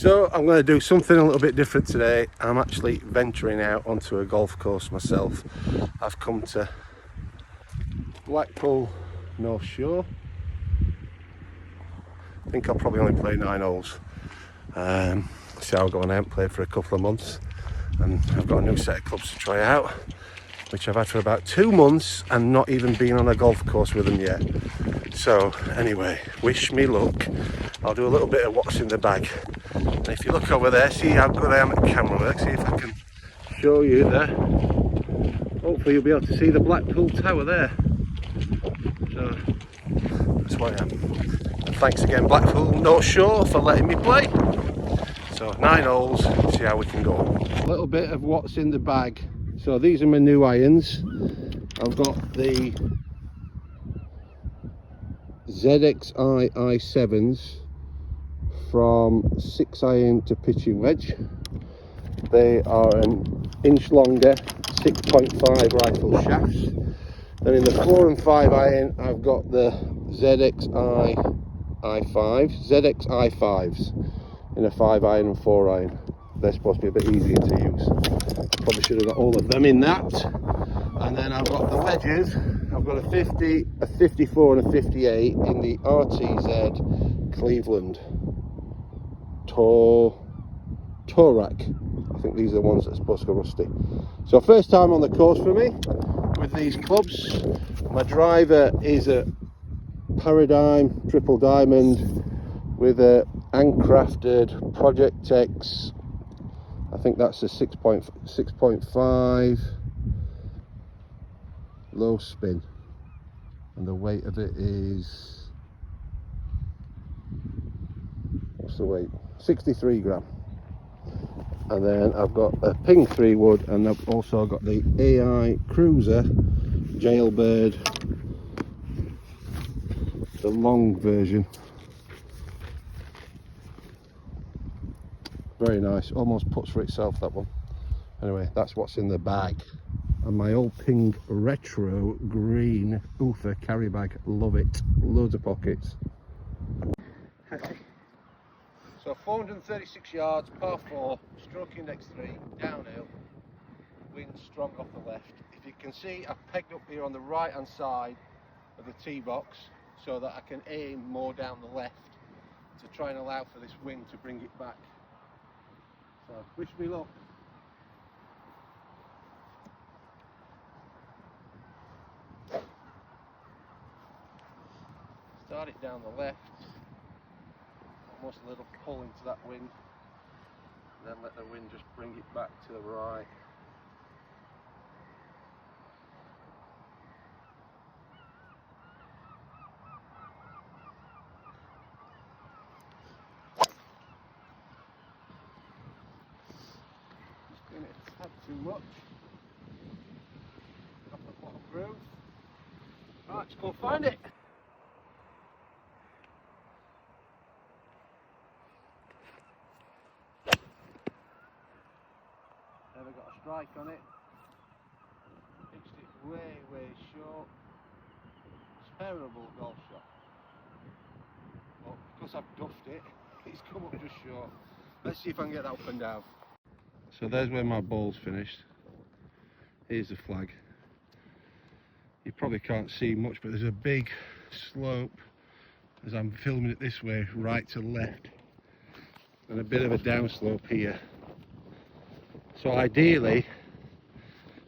So I'm going to do something a little bit different today. I'm actually venturing out onto a golf course myself. I've come to Blackpool North Shore. I think I'll probably only play 9 holes. So I'll go on out and play for a couple of months, and I've got a new set of clubs to try out, which I've had for about 2 months and not even been on a golf course with them yet. So anyway, wish me luck. I'll do a little bit of what's in the bag. And if you look over there, see how good I am at camera work, see if I can show you there. Hopefully you'll be able to see the Blackpool Tower there. So that's where I am. And thanks again Blackpool North Shore for letting me play. So 9 holes, see how we can go. A little bit of what's in the bag. So these are my new irons. I've got the ZXi i7s from 6-iron to pitching wedge. They are an inch longer, 6.5 rifle shafts. Then in the 4 and 5-iron, I've got the ZXi i5s in a 5-iron and 4-iron. They're supposed to be a bit easier to use. Probably should have got all of them in that. And then I've got the wedges. I've got a 50, a 54 and a 58 in the RTZ Cleveland Torak. I think these are the ones that are supposed to go rusty. So first time on the course for me with these clubs. My driver is a Paradigm Triple Diamond with a handcrafted Project X. I think that's a 6.5 low spin, and the weight of it is, what's the weight? 63 gram. And then I've got a Ping 3 wood, and I've also got the AI Cruiser Jailbird, the long version. Very nice, almost puts for itself, that one. Anyway, that's what's in the bag. And my old Ping retro green Uther carry bag, love it, loads of pockets. So 436 yards, par 4, stroke index 3, downhill, wind strong off the left. If you can see, I've pegged up here on the right hand side of the tee box so that I can aim more down the left to try and allow for this wind to bring it back. So wish me luck. Start it down the left, almost a little pull into that wind, and then let the wind just bring it back to the right. Just doing it a tad too much. Up the bottom groove. Right, let's go find it. Never got a strike on it. Pitched it way short. Terrible golf shot. But because I've duffed it, it's come up just short. Let's see if I can get that up and down. So there's where my ball's finished. Here's the flag. You probably can't see much, but there's a big slope as I'm filming it this way, right to left, and a bit of a downslope here. So ideally,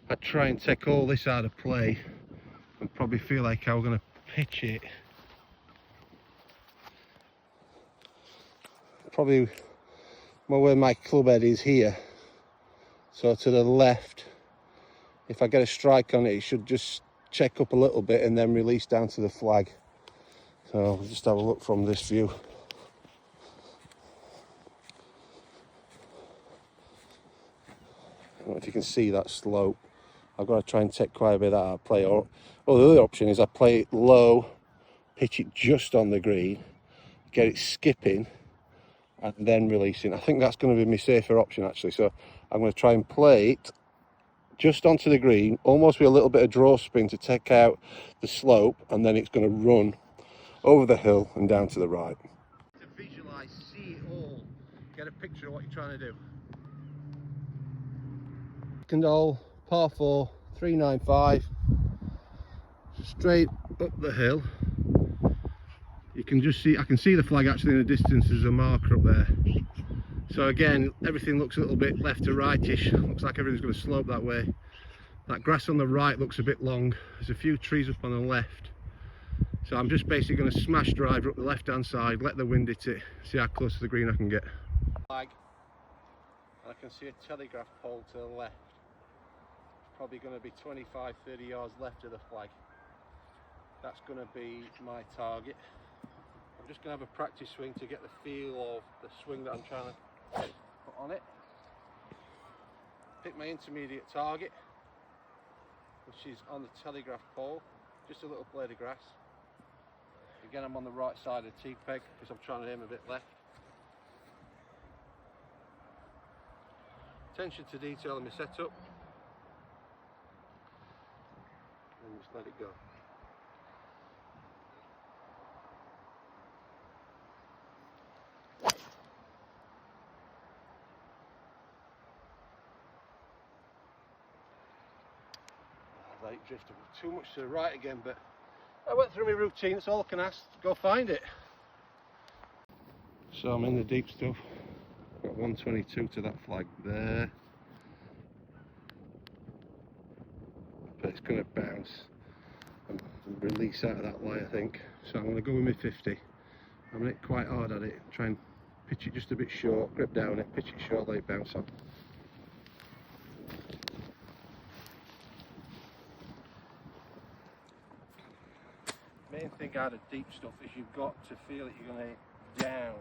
I'd try and take all this out of play and probably feel like I'm going to pitch it probably more where my club head is here. So to the left, if I get a strike on it, it should just check up a little bit and then release down to the flag. So I'll just have a look from this view. I don't know if you can see that slope. I've got to try and take quite a bit of that out of play. Or the other option is I play it low, pitch it just on the green, get it skipping, and then releasing. I think that's going to be my safer option actually. So I'm going to try and play it just onto the green, almost with a little bit of draw spin to take out the slope, and then it's going to run over the hill and down to the right. To visualise, see it all, get a a picture of what you're trying to do. Second hole, par 4, 395, straight up the hill. You can just see, I can see the flag actually in the distance. There's a marker up there. So again, everything looks a little bit left to rightish. Looks like everything's going to slope that way. That grass on the right looks a bit long. There's a few trees up on the left. So I'm just basically going to smash driver up the left hand side, let the wind hit it, see how close to the green I can get. Flag. I can see a telegraph pole to the left. It's probably going to be 25-30 yards left of the flag. That's going to be my target. I'm just going to have a practice swing to get the feel of the swing that I'm trying to put on it. Pick my intermediate target, which is on the telegraph pole, just a little blade of grass. Again, I'm on the right side of the tee peg because I'm trying to aim a bit left. Attention to detail in my setup, and just let it go. I let it drift too much to the right again, but I went through my routine. That's all I can ask. Go find it. So I'm in the deep stuff. Got 122 to that flag there, but it's going to bounce and release out of that lie, I think. So I'm going to go with my 50. I'm going to hit quite hard at it. Try and pitch it just a bit short. Grip down it, pitch it short, let it bounce on. Main thing out of deep stuff is you've got to feel that you're going to hit down.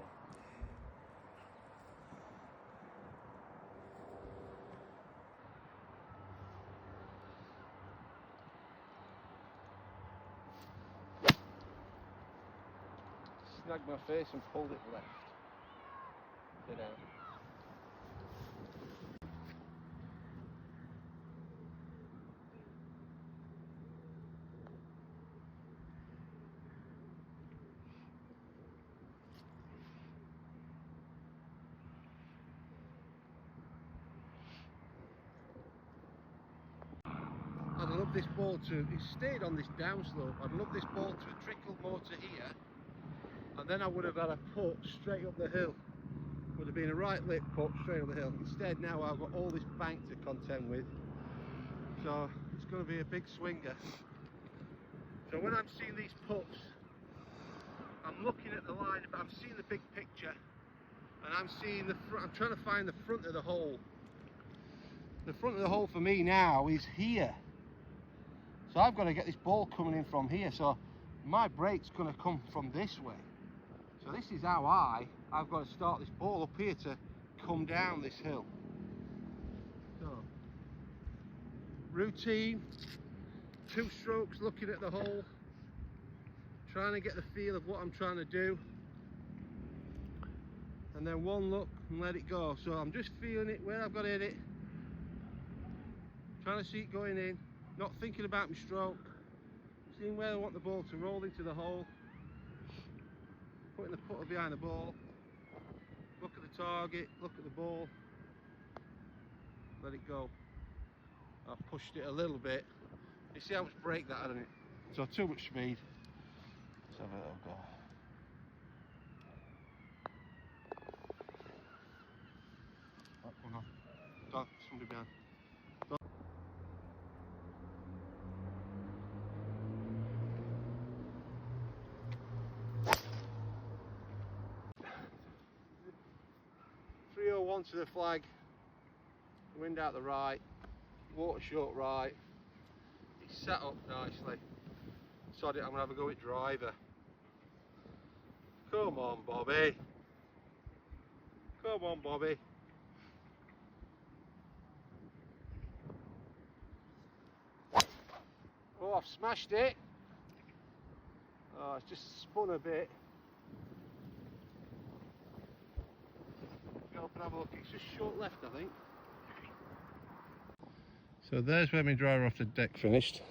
Snagged my face and pulled it left. Sit down. I'd love this ball to, it stayed on this downslope, I'd love this ball to have trickled more to here, and then I would have had a putt straight up the hill. Would have been a right lip putt straight up the hill. Instead now I've got all this bank to contend with, so it's going to be a big swinger. So when I'm seeing these putts, I'm looking at the line, but I'm seeing the big picture, and I'm seeing the front. I'm trying to find the front of the hole. The front of the hole for me now is here. So I've got to get this ball coming in from here. So my break's going to come from this way. So this is how I've got to start this ball up here to come down this hill. So routine, 2 strokes looking at the hole, trying to get the feel of what I'm trying to do, and then 1 look and let it go. So I'm just feeling it where I've got to hit it, trying to see it going in, not thinking about my stroke, seeing where I want the ball to roll into the hole, putting the putter behind the ball, look at the target, look at the ball, let it go. I've pushed it a little bit. You see how much break that had in it? So too much speed. Let's have a little go. Oh, hang on. Don't, somebody behind. .301 to the flag, wind out the right, water short right, it's set up nicely. Sod it, I'm going to have a go at driver. Come on Bobby, come on Bobby. Oh, I've smashed it. Oh, it's just spun a bit. Go up and have a look. It's just short left, I think. So there's where my driver off the deck finished.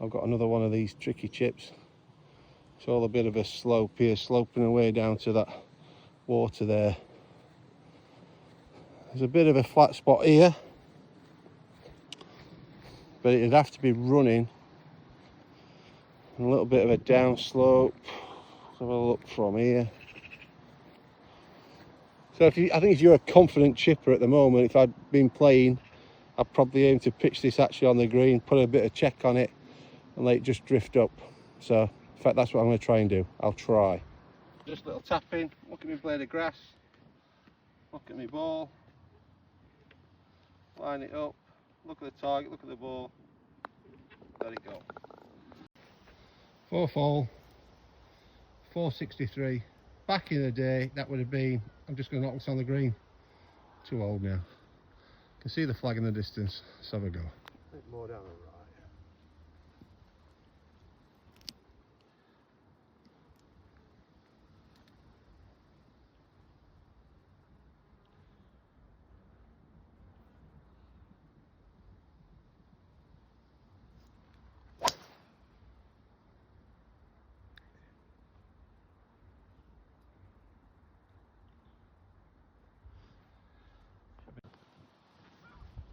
I've got another one of these tricky chips. It's all a bit of a slope here, sloping away down to that water there. There's a bit of a flat spot here, but it'd have to be running and a little bit of a down slope. Let's have a look from here. So I think if you're a confident chipper at the moment, if I'd been playing, I'd probably aim to pitch this actually on the green, put a bit of check on it and let it just drift up. So in fact that's what I'm going to try and do. I'll try. Just a little tapping, look at my blade of grass, look at my ball, line it up, look at the target, look at the ball, let it go. 4 fall, 463. Back in the day that would have been, I'm just going to knock this on the green. Too old now. Can see the flag in the distance. Let's have a go. A bit more down the right.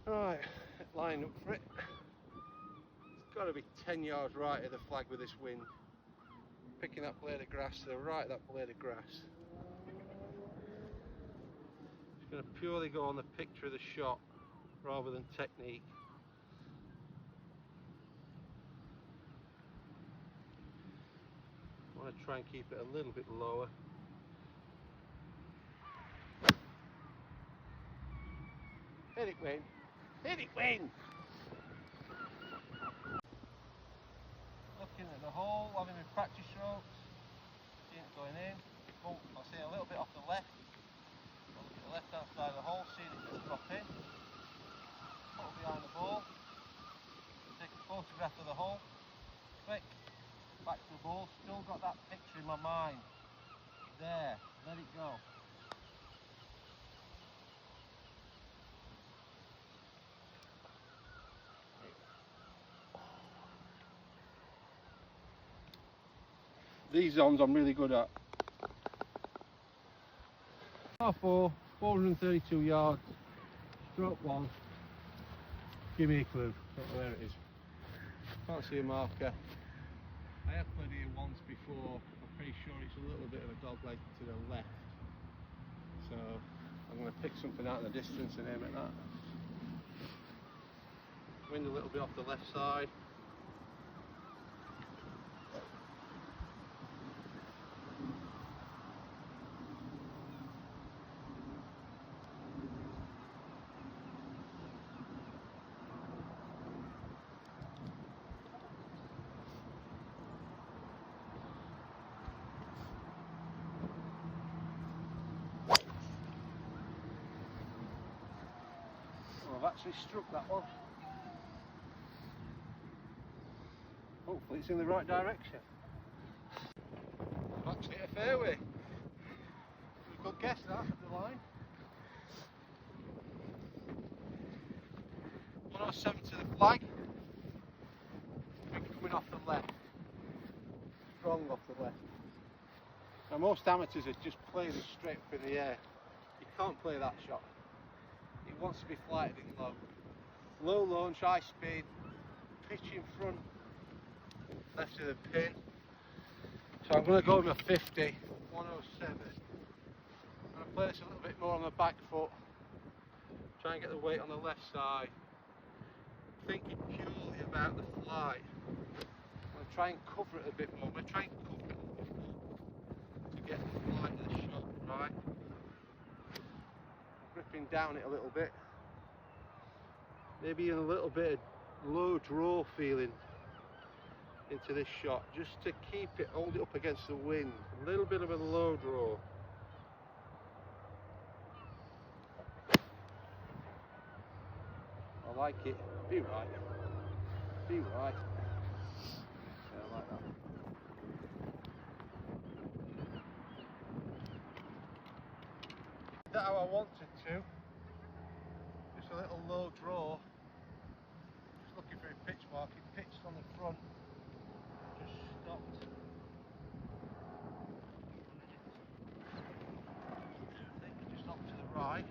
Right, line up for it. It's got to be 10 yards right of the flag with this wind. Picking that blade of grass to the right of that blade of grass. It's going to purely go on the picture of the shot rather than technique. I want to try and keep it a little bit lower. Hit it, Wayne. Hit it, Wayne! Looking at the hole, having my practice strokes. Seeing it going in. Oh, I'll see a little bit off the left. I'll look at the left hand side of the hole, seeing it just drop in. Put behind the ball. Take a photograph of the hole. Click. Back to the ball. Still got that picture in my mind. There. Let it go. These zones I'm really good at. Par 4, 432 yards, stroke 1. Give me a clue, don't know where it is. Can't see a marker. I have played here once before, I'm pretty sure it's a little bit of a dog leg to the left. So I'm going to pick something out in the distance and aim at that. Wind a little bit off the left side. I've actually struck that one. Hopefully it's in the right direction. I've actually hit a fairway. You could guess that at the line. 107 to the flag. Coming off the left. Strong off the left. Now most amateurs are just playing it straight up in the air. You can't play that shot. It wants to be flighted and low. Low launch, high speed, pitch in front, left of the pin. So I'm going to go with my 50, 107. I'm going to play this a little bit more on the back foot. Try and get the weight on the left side. Thinking purely about the flight. I'm going to try and cover it a bit more. I'm going to try and cover it a little bit more to get the flight of the shot right. Gripping down it a little bit. Maybe in a little bit of low draw feeling into this shot, just to keep it, hold it up against the wind. A little bit of a low draw. I like it. Be right. Be right. Yeah, I like that. That how I wanted to. Just a little low draw. Just looking for a pitch mark. It pitched on the front. Just stopped. I think just off to the right.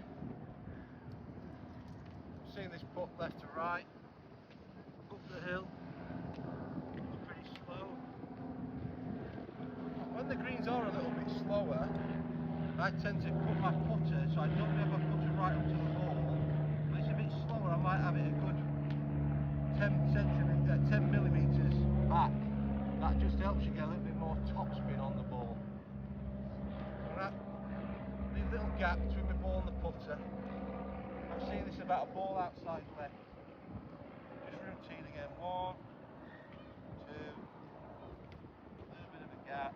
seeing this putt left to right, up the hill, pretty slow. When the greens are a little bit slower, I tend to put my putter, so I don't have my putter right up to the ball. When it's a bit slower, I might have it a good 10 millimeters back. That just helps you get a little bit more topspin on the ball. Leave a little gap between the ball and the putter. I'm seeing this about a ball outside left. Just routine again. 1, 2, a little bit of a gap.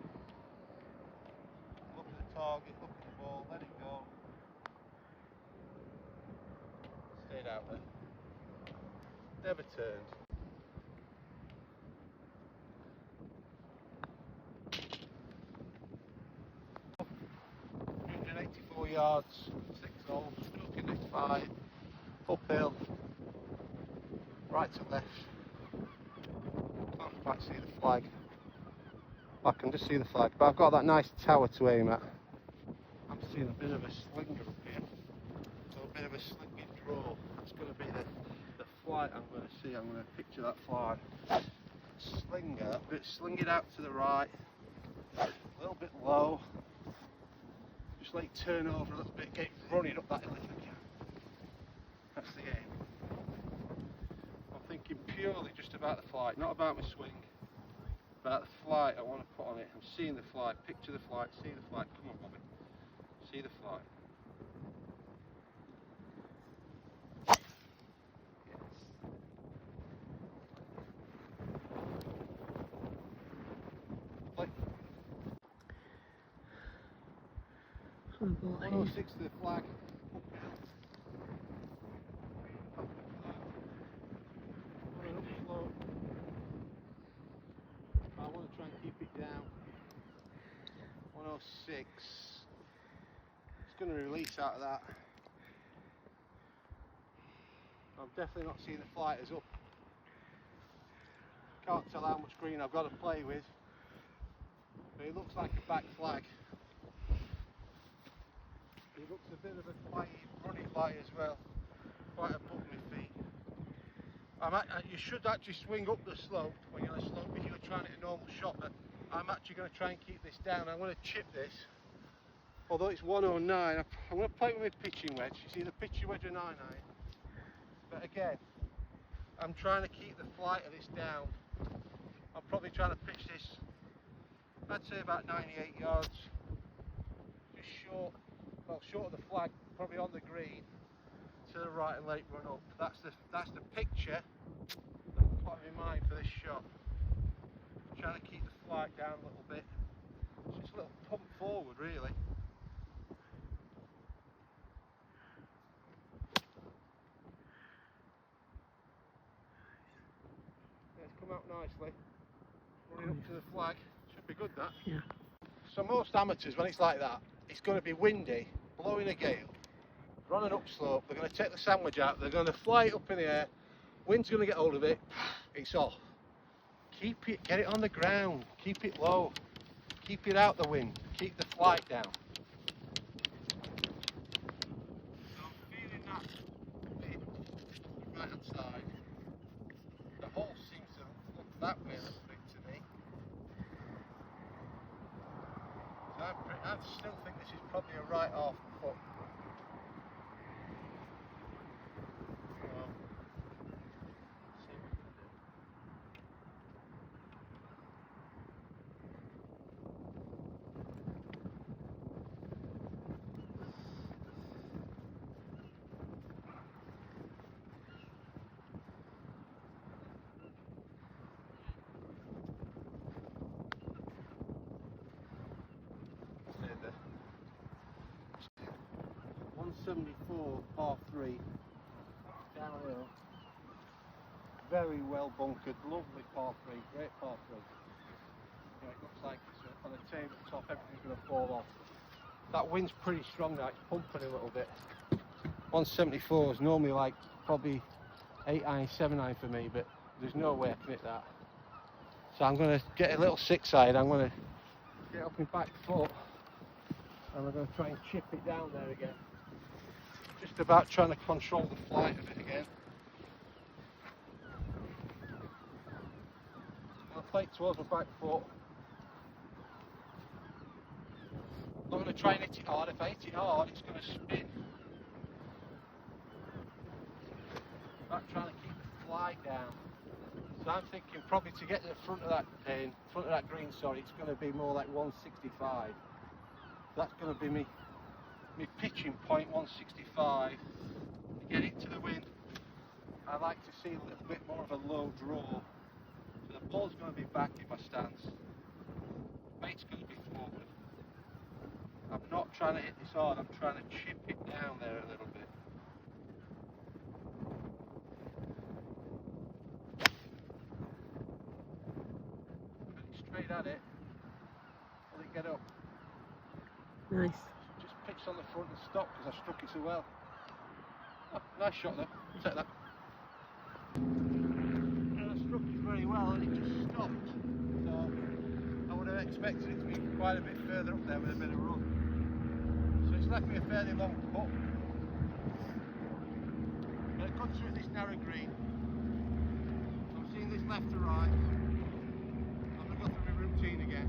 Look at the target, look at the ball, let it go. Stayed out there. Never turned. .384 yards, 6 holes, looking next 5, uphill, right to left. Can't quite see the flag. I can just see the flag, but I've got that nice tower to aim at. I'm seeing a bit of a slinger up here, so a bit of a slinging draw. That's going to be the flight I'm going to see. I'm going to picture that fly. Slinger, but sling it out to the right, a little bit low. Just like turn over a little bit, get running up that hill if I can. That's the aim. I'm thinking purely just about the flight, not about my swing. About the flight I want to put on it. I'm seeing the flight, picture the flight, see the flight. Come on, Bobby. See the flight. Play. 106 to the flag. I want to try and keep it down. 106. It's going to release out of that. I'm definitely not seeing the flighters up. Can't tell how much green I've got to play with, but it looks like a back flag. It looks a bit of a fly, runny fly as well, quite above my feet. You should actually swing up the slope when you're on a slope if you're trying to hit a normal shot, but I'm actually going to try and keep this down. I'm going to chip this, although it's 109. I'm going to play with my pitching wedge. You see the pitching wedge of 9 iron, but again, I'm trying to keep the flight of this down. I'm probably trying to pitch this, I'd say about 98 yards, just short, well short of the flag, probably on the green, to the right and let it run up. That's the picture that I'm putting in mind for this shot. I'm trying to keep the flight down a little bit. It's just a little pump forward really. Yeah, it's come out nicely. Running up to the flag. Should be good that. Yeah. So most amateurs, when it's like that, it's going to be windy, blowing a gale, run an upslope, they're going to take the sandwich out, they're going to fly it up in the air, wind's going to get hold of it, it's off. Keep it, get it on the ground, keep it low, keep it out the wind, keep the flight down. So I'm feeling that bit, right hand side. The hole seems to look that way a little bit to me. So I still think this is probably a right half foot. The 174 par 3 downhill, very well bunkered, lovely par 3, great par 3. Yeah, it looks like it's on a tabletop, everything's going to fall off. That wind's pretty strong now, it's pumping a little bit. 174 is normally like probably 8 iron, 7 iron for me, but there's no way I can hit that. So I'm going to get a little 6-iron, I'm going to get up my back foot and I'm going to try and chip it down there again. Just about trying to control the flight of it again. plate towards my back foot. I'm not going to try and hit it hard. If I hit it hard, it's going to spin. I'm trying to keep the fly down. So I'm thinking probably to get to the front of that green, sorry, it's going to be more like 165. That's going to be me pitching point, 165. To get it to the wind, I like to see a little bit more of a low draw. So the ball's going to be back in my stance. The bait's going to be forward. I'm not trying to hit this hard, I'm trying to chip it down there a little bit. Straight at it. Will it get up? Nice. Just pitched on the front and stopped because I struck it so well. Oh, nice shot though. Take that. And I struck it very well and it just stopped. So I would have expected it to be quite a bit further up there with a bit of run. So it's left me a fairly long putt. But it cuts through this narrow green. So I'm seeing this left to right. I'm going to go through my routine again.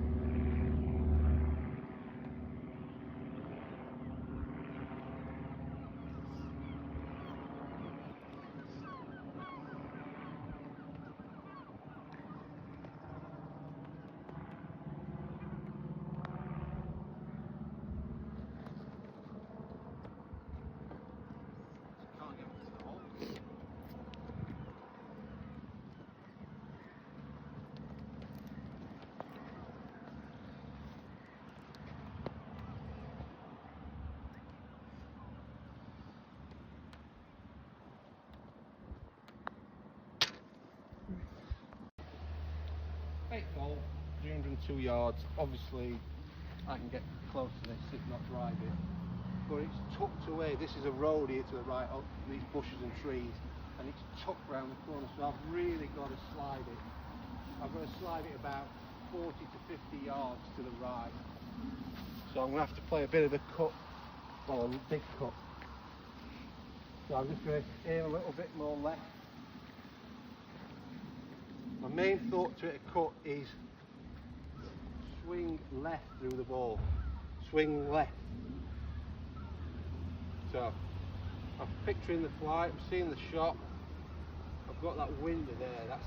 Can't get into the hole. Eighth hole, 302 yards. Obviously, I can get close to this, if not drive it. But it's tucked away. This is a road here to the right, up these bushes and trees, and it's tucked round the corner. So I've really got to slide it. I've got to slide it about 40 to 50 yards to the right. So I'm going to have to play a bit of a cut, well, a big cut. So I'm just going to aim a little bit more left. My main thought to a cut is swing left through the ball. Swing left. So I'm picturing the flight, I'm seeing the shot. I've got that window there, that's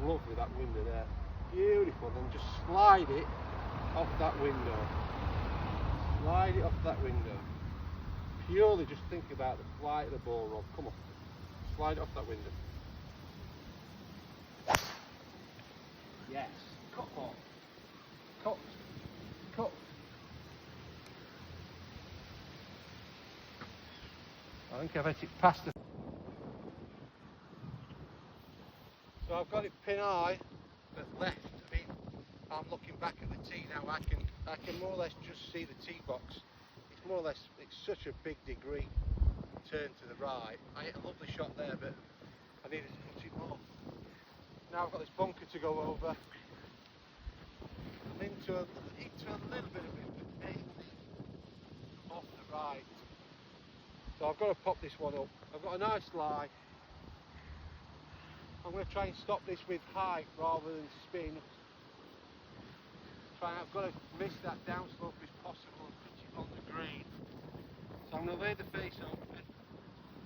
lovely, that window there. Beautiful, then just slide it off that window. Slide it off that window. Purely just think about the flight of the ball, Rob. Come on. Slide it off that window. Yes. Cut ball. Cut. Cut. I think I've hit it past the... So I've got it pin high, but left. I mean, I'm looking back at the tee now. I can more or less just see the tee box. It's more or less, it's such a big degree turn to the right. I hit a lovely shot there, but I needed to put it more. Now I've got this bunker to go over. I'm into a little bit of it, but mainly off the right. So I've got to pop this one up. I've got a nice lie. I'm going to try and stop this with height rather than spin. I've got to miss that downslope as possible and pitch it on the green. So I'm going to lay the face open.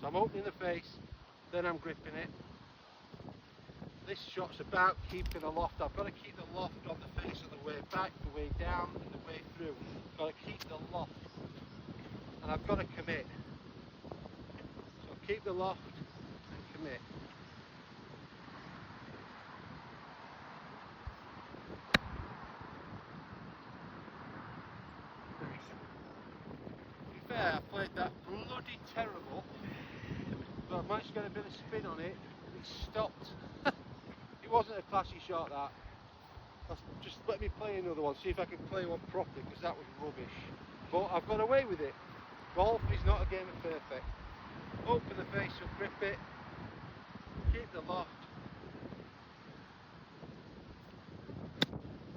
So I'm opening the face, then I'm gripping it. This shot's about keeping the loft. I've got to keep the loft on the face of the way back, the way down, and the way through. I've got to keep the loft. And I've got to commit. So keep the loft and commit. To be fair, I played that bloody terrible, but I managed to get a bit of spin on it. It stopped. It wasn't a classy shot, that. Just let me play another one, see if I can play one properly, because that was rubbish. But I've got away with it. Golf is not a game of perfect. Open the face up, grip it, keep the loft.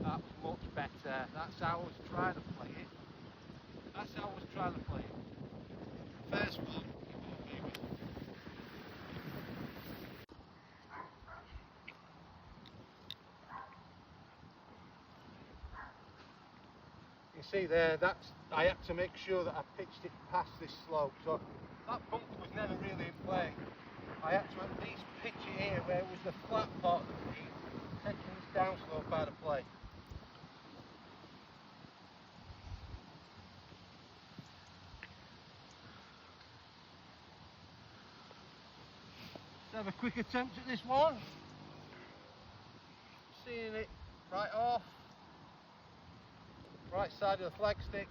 That was much better. That's how I was trying to play it. That's how I was trying to play it. First one, see there, I had to make sure that I pitched it past this slope, so that bunker was never really in play. I had to at least pitch it here where it was the flat part of the green, taking this downslope out of play. Let's have a quick attempt at this one. Seeing it right off, right side of the flagstick.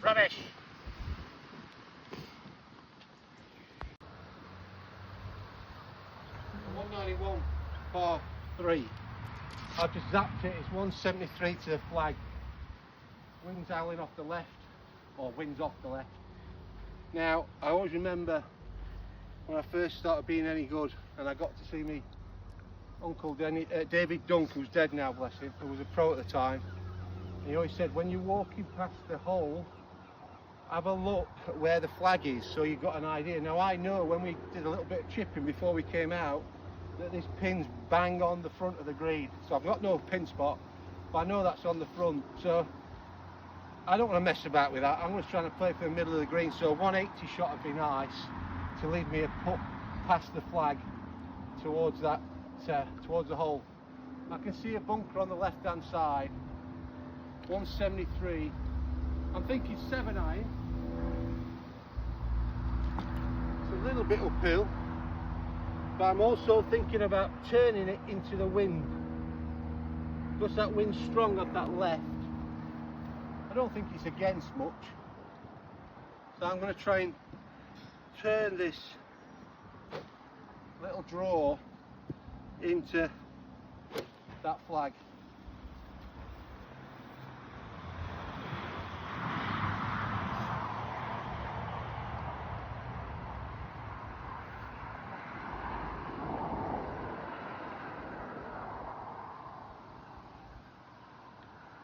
Rubbish. .191 par 3. I've just zapped it. It's 173 to the flag. Wind's howling off the left, or wind's off the left. Now, I always remember when I first started being any good, and I got to see me uncle David Dunk, who's dead now, bless him, who was a pro at the time. He always said, when you're walking past the hole, have a look at where the flag is, so you've got an idea. Now I know when we did a little bit of chipping before we came out, that this pin's bang on the front of the green. So I've got no pin spot, but I know that's on the front. So I don't want to mess about with that. I'm just trying to play for the middle of the green. So 180 shot would be nice to lead me a putt past the flag towards that, towards the hole. I can see a bunker on the left hand side, 173. I'm thinking 7 iron. It's a little bit uphill, but I'm also thinking about turning it into the wind, because that wind's strong on that left. I don't think it's against much, so I'm going to try and turn this little draw into that flag.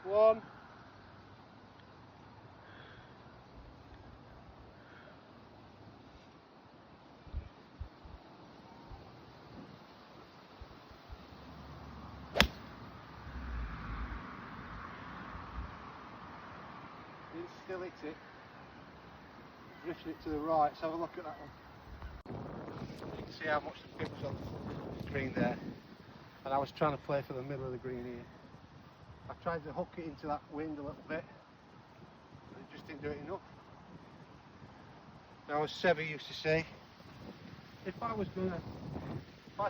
One. Didn't still hit it. Drifted it to the right. Let's have a look at that one. You can see how much the pin was on the green there. And I was trying to play for the middle of the green here. I tried to hook it into that wind a little bit, but it just didn't do it enough. Now, as Sevy used to say, if I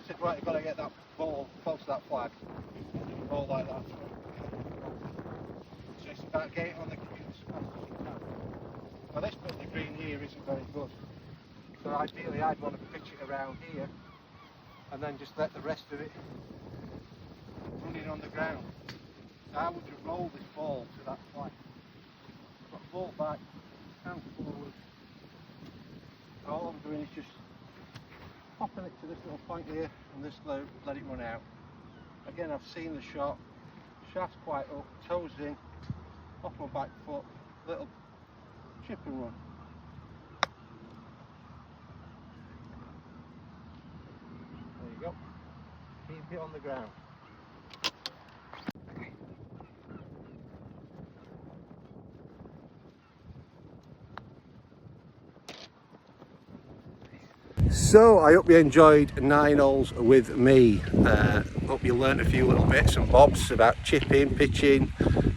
said, right, you've got to get that ball close to that flag, ball like that. So it's about getting on the green as fast as you can. Well, this bit of the green here isn't very good. So ideally I'd want to pitch it around here and then just let the rest of it run in on the ground. I would just roll this ball to that flag. But ball back, hand forward. All I'm doing is just popping it to this little point here and just let it run out. Again, I've seen the shot. Shaft's quite up, toes in, off my back foot, little chip and run. There you go. Keep it on the ground. So I hope you enjoyed 9 holes with me. Hope you learnt a few little bits and bobs about chipping, pitching,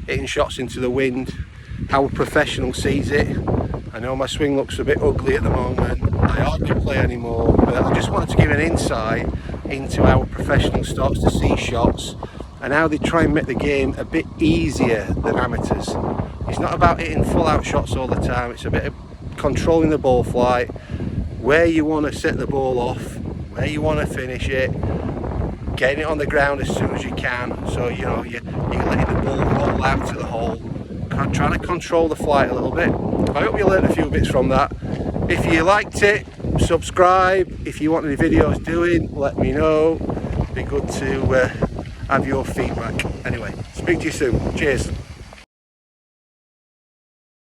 hitting shots into the wind, how a professional sees it. I know my swing looks a bit ugly at the moment, I hardly play anymore, but I just wanted to give an insight into how a professional starts to see shots and how they try and make the game a bit easier than amateurs. It's not about hitting full out shots all the time, it's a bit of controlling the ball flight, where you want to set the ball off, where you want to finish it, getting it on the ground as soon as you can, so you know you're letting the ball roll out to the hole, trying to control the flight a little bit. I hope you learned a few bits from that. If you liked it, subscribe. If you want any videos doing, let me know. It'd be good to have your feedback. Anyway, speak to you soon. Cheers.